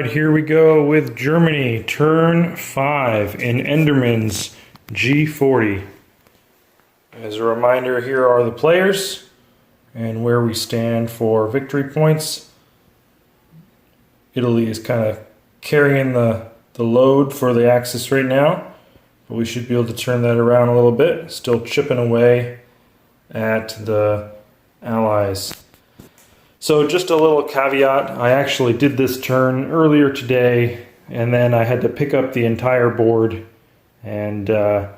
Alright, here we go with Germany, turn 5 in Enderman's G40. As a reminder, here are the players and where we stand for victory points. Italy is kind of carrying the load for the Axis right now, but we should be able to turn that around a little bit. Still chipping away at the Allies. So just a little caveat, I actually did this turn earlier today and then I had to pick up the entire board, and then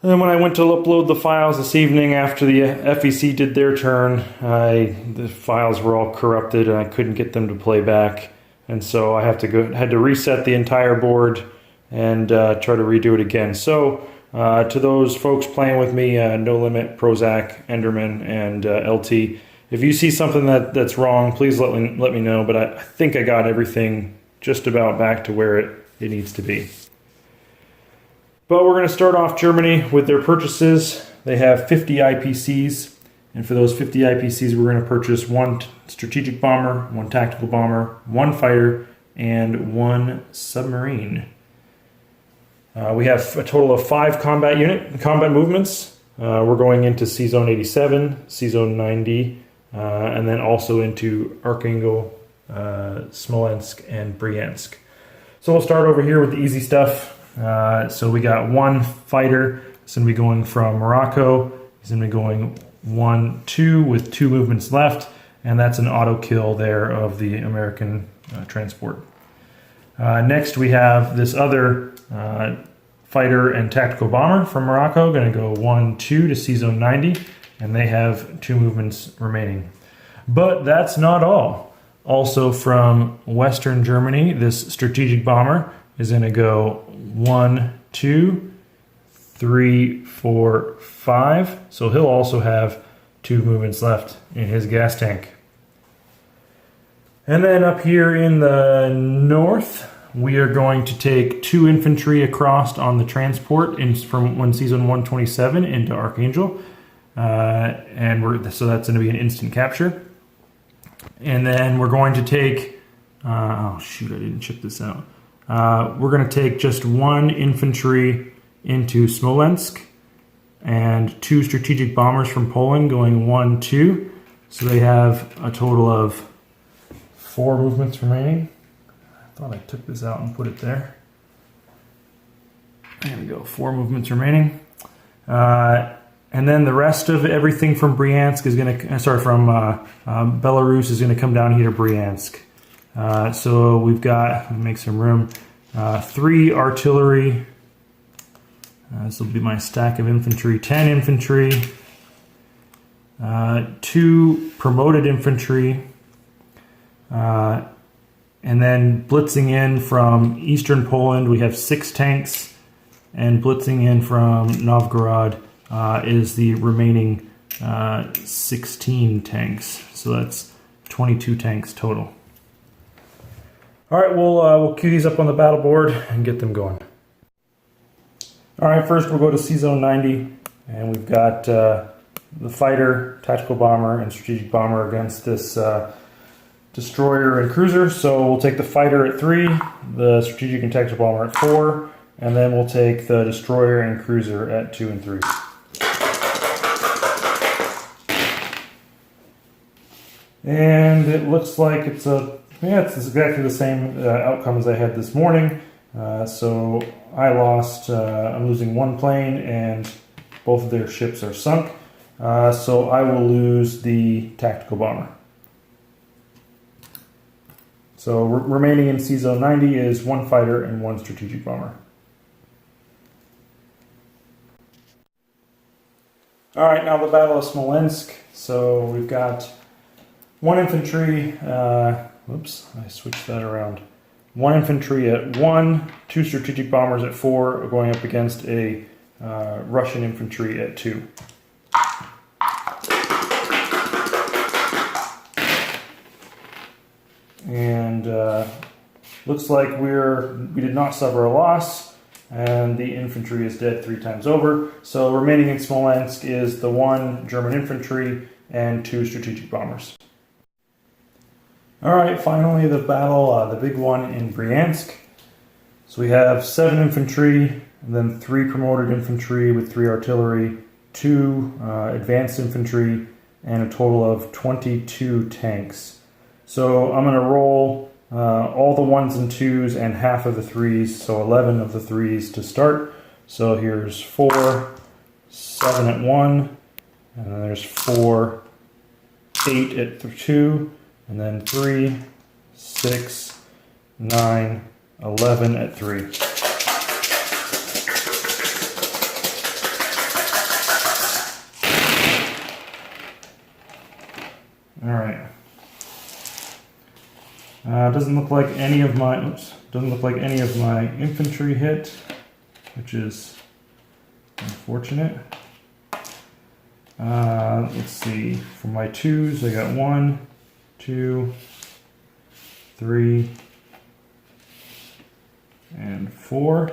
when I went to upload the files this evening after the FEC did their turn, the files were all corrupted and I couldn't get them to play back, and so I had to reset the entire board and try to redo it again. So to those folks playing with me, No Limit, Prozac, Enderman, and LT, if you see something that's wrong, please let me know, but I think I got everything just about back to where it needs to be. But we're going to start off Germany with their purchases. They have 50 IPCs, and for those 50 IPCs, we're going to purchase 1 strategic bomber, 1 tactical bomber, 1 fighter, and 1 submarine. We have a total of 5 combat movements. We're going into C-Zone 87, C-Zone 90, and then also into Archangel, Smolensk, and Bryansk. So we'll start over here with the easy stuff. So we got 1 fighter. He's going to be going from Morocco. He's going to be going 1-2 with 2 movements left, and that's an auto kill there of the American transport. Next we have this other fighter and tactical bomber from Morocco, going to go 1-2 to C-Zone 90, and they have 2 movements remaining. But that's not all. Also from Western Germany, this strategic bomber is going to go 1, 2, 3, 4, 5. So he'll also have 2 movements left in his gas tank. And then up here in the north, we are going to take 2 infantry across on the transport from C-Zone 127 into Archangel. So that's going to be an instant capture. And then we're going to take, oh shoot, I didn't chip this out. We're going to take just 1 infantry into Smolensk and 2 strategic bombers from Poland going 1-2. So they have a total of 4 movements remaining. I thought I took this out and put it there. There we go, 4 movements remaining. And then the rest of everything from Bryansk is going to, Belarus is going to come down here to Bryansk. So we've got, make some room, 3 artillery. This will be my stack of infantry, 10 infantry, 2 promoted infantry, and then blitzing in from eastern Poland, we have 6 tanks, and blitzing in from Novgorod is the remaining 16 tanks. So that's 22 tanks total. All right, we'll queue these up on the battle board and get them going. All right, first we'll go to C-Zone 90, and we've got the fighter, tactical bomber, and strategic bomber against this destroyer and cruiser. So we'll take the fighter at 3, the strategic and tactical bomber at 4, and then we'll take the destroyer and cruiser at 2 and 3. And it looks like it's exactly the same outcome as I had this morning. So I lost, I'm losing 1 plane and both of their ships are sunk. So I will lose the tactical bomber. So remaining in C-Zone 90 is 1 fighter and 1 strategic bomber. All right, now the Battle of Smolensk. So we've got 1 infantry, whoops, I switched that around. 1 infantry at 1, 2 strategic bombers at 4, going up against a Russian infantry at 2. And looks like we did not suffer a loss, and the infantry is dead 3 times over. So remaining in Smolensk is the 1 German infantry and 2 strategic bombers. All right, finally the battle, the big one in Bryansk. So we have 7 infantry, and then 3 promoted infantry with 3 artillery, 2 advanced infantry, and a total of 22 tanks. So I'm going to roll all the 1s and 2s and half of the 3s, so 11 of the 3s to start. So here's 4, 7 at 1, and then there's 4, 8 at 2, and then 3, 6, 9, 11 at 3. All right. Doesn't look like any of my infantry hit, which is unfortunate. Let's see. For my 2s, I got 1, 2, 3, and 4.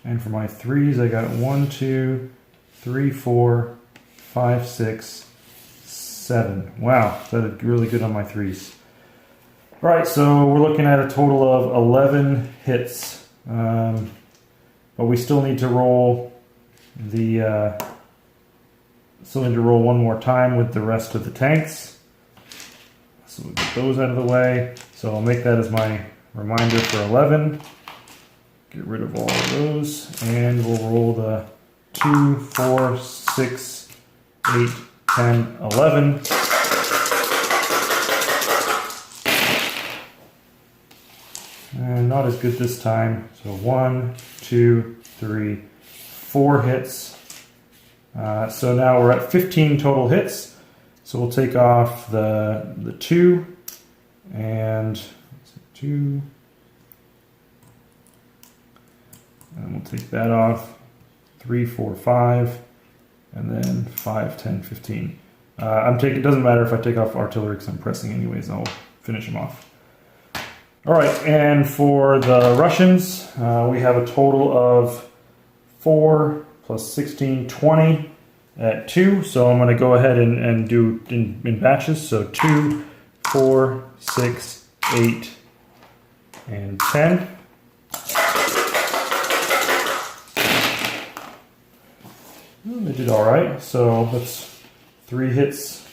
And for my 3s, I got 1, 2, 3, 4, 5, 6, 7. Wow, that did really good on my 3s. All right, so we're looking at a total of 11 hits, but we still need to roll one more time with the rest of the tanks. So we'll get those out of the way. So I'll make that as my reminder for 11. Get rid of all of those, and we'll roll the 2, 4, 6, 8, 10, 11. And not as good this time. So 1, 2, 3, 4 hits. So now we're at 15 total hits. So we'll take off the 2 and 2. And we'll take that off. 3, 4, 5. And then 5, 10, 15. It doesn't matter if I take off artillery because I'm pressing anyways. I'll finish them off. All right, and for the Russians, we have a total of 4 plus 16, 20 at 2. So I'm going to go ahead and do in batches. So 2, 4, 6, 8, and 10. They did all right. So that's 3 hits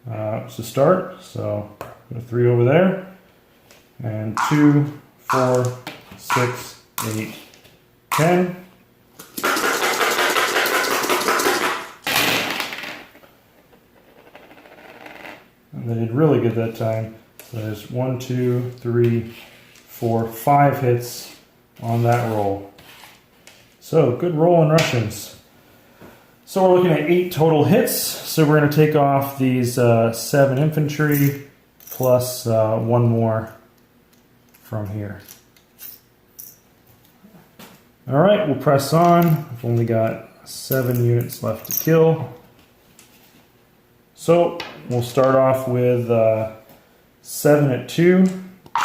to start. So put a 3 over there. And 2, 4, 6, 8, 10. And they did really good that time. So there's 1, 2, 3, 4, 5 hits on that roll. So good roll in Russians. So we're looking at 8 total hits. So we're going to take off these 7 infantry plus 1 more from here. All right, we'll press on. I've only got 7 units left to kill. So we'll start off with 7 at 2,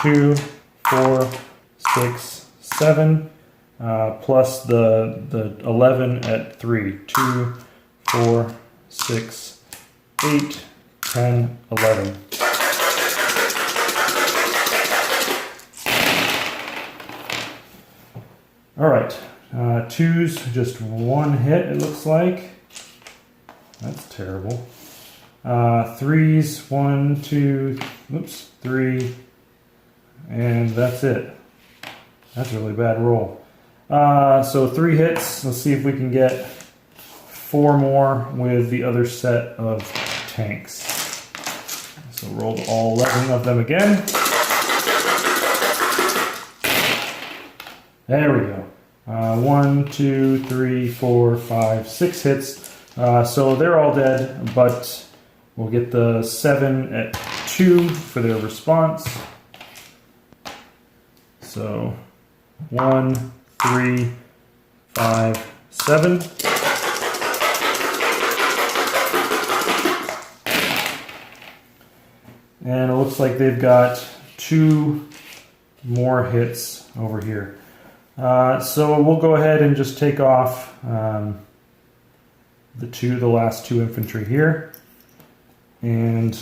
2, 4, 6, 7, plus the 11 at 3, 2, 4, 6, 8, 10, 11. All right, 2s, just 1 hit, it looks like. That's terrible. 3s, 1, 2, 3, and that's it. That's a really bad roll. So 3 hits. Let's see if we can get 4 more with the other set of tanks. So roll all 11 of them again. There we go. 1, 2, 3, 4, 5, 6 hits. So they're all dead, but we'll get the 7 at 2 for their response. So 1, 3, 5, 7. And it looks like they've got 2 more hits over here. So we'll go ahead and just take off the last 2 infantry here, and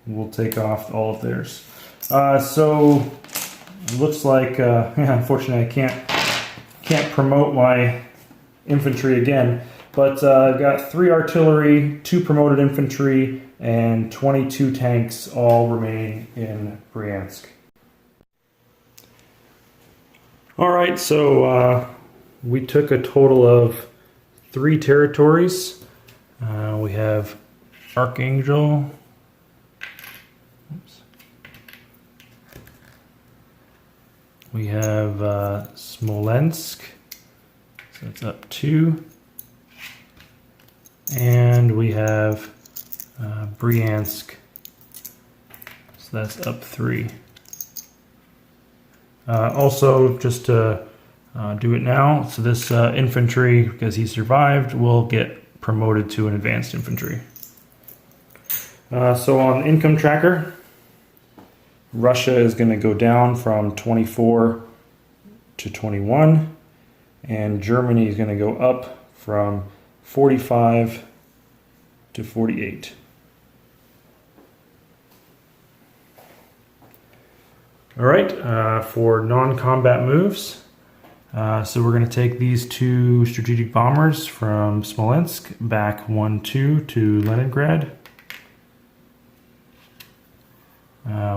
we'll take off all of theirs. So it looks like, unfortunately, I can't promote my infantry again, but I've got 3 artillery, 2 promoted infantry, and 22 tanks all remain in Bryansk. All right, so we took a total of 3 territories. We have Archangel. Oops. We have Smolensk. So that's up 2. And we have Bryansk. So that's up 3. Also, just to do it now, so this infantry, because he survived, will get promoted to an advanced infantry. So on income tracker, Russia is going to go down from 24 to 21, and Germany is going to go up from 45 to 48. All right, for non-combat moves, so we're going to take these 2 strategic bombers from Smolensk back 1-2 to Leningrad.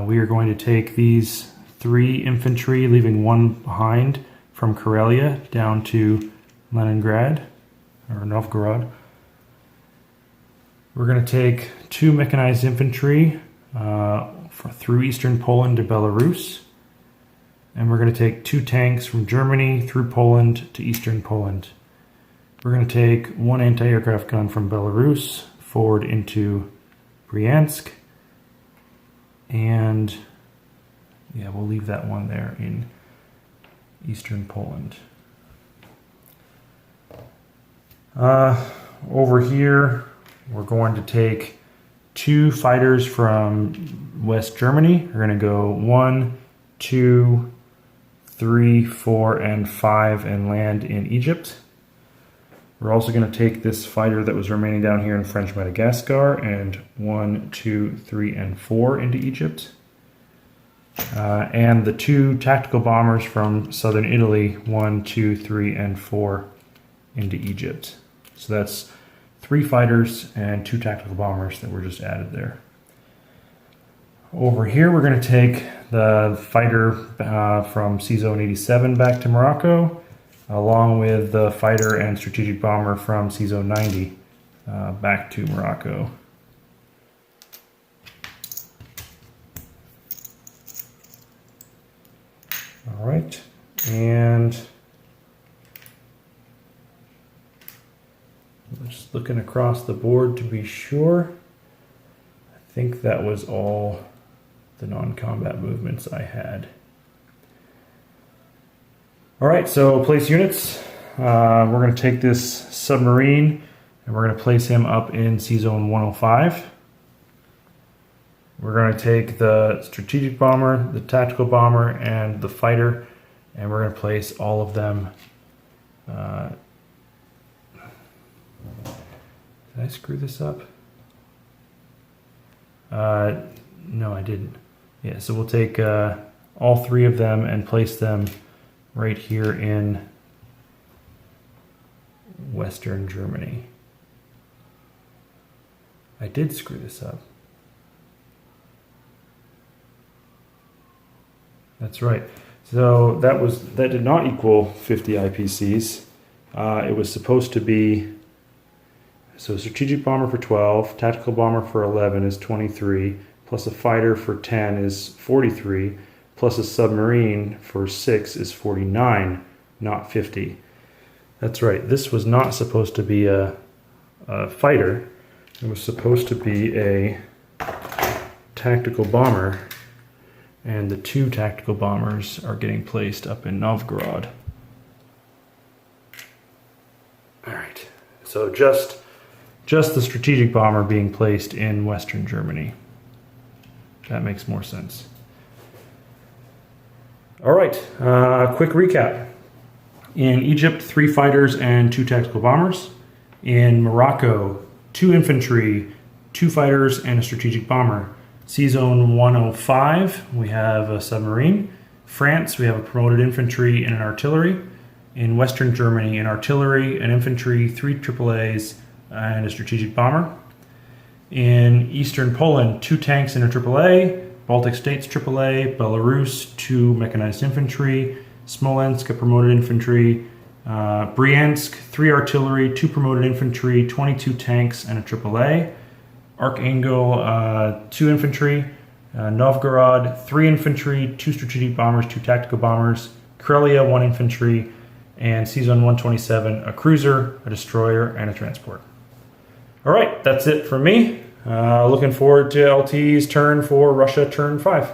We are going to take these 3 infantry, leaving 1 behind, from Karelia down to Leningrad, or Novgorod. We're going to take 2 mechanized infantry through eastern Poland to Belarus. And we're going to take 2 tanks from Germany through Poland to eastern Poland. We're going to take 1 anti-aircraft gun from Belarus forward into Bryansk. And yeah, we'll leave that one there in eastern Poland. Over here, we're going to take 2 fighters from West Germany. We're going to go 1, 2, 3, 4, and 5 and land in Egypt. We're also going to take this fighter that was remaining down here in French Madagascar and 1, 2, 3, and 4 into Egypt. And the 2 tactical bombers from southern Italy, 1, 2, 3, and 4 into Egypt. So that's 3 fighters and 2 tactical bombers that were just added there. Over here, we're going to take the fighter from C-Zone 87 back to Morocco, along with the fighter and strategic bomber from C-Zone 90 back to Morocco. All right, and just looking across the board to be sure, I think that was all the non-combat movements I had. All right, so place units. We're going to take this submarine and we're going to place him up in C-Zone 105. We're going to take the strategic bomber, the tactical bomber, and the fighter, and we're going to place all of them. Did I screw this up? No, I didn't. Yeah, so we'll take all 3 of them and place them right here in Western Germany. I did screw this up. That's right. So that did not equal 50 IPCs. It was supposed to be, so strategic bomber for 12, tactical bomber for 11 is 23, plus a fighter for 10 is 43, plus a submarine for 6 is 49, not 50. That's right. This was not supposed to be a fighter. It was supposed to be a tactical bomber. And the 2 tactical bombers are getting placed up in Novgorod. All right. So just the strategic bomber being placed in Western Germany. That makes more sense. All right, quick recap. In Egypt, 3 fighters and 2 tactical bombers. In Morocco, 2 infantry, 2 fighters, and a strategic bomber. C-Zone 105, we have a submarine. France, we have a promoted infantry and an artillery. In Western Germany, an artillery, an infantry, 3 AAAs, and a strategic bomber. In Eastern Poland, 2 tanks and a AAA. Baltic States AAA. Belarus, 2 mechanized infantry. Smolensk, a promoted infantry. Bryansk, 3 artillery, 2 promoted infantry, 22 tanks, and a AAA. Archangel, 2 infantry. Novgorod, 3 infantry, 2 strategic bombers, 2 tactical bombers. Karelia, 1 infantry. And C-Zone 127, a cruiser, a destroyer, and a transport. All right, that's it for me. Looking forward to LT's turn for Russia turn 5.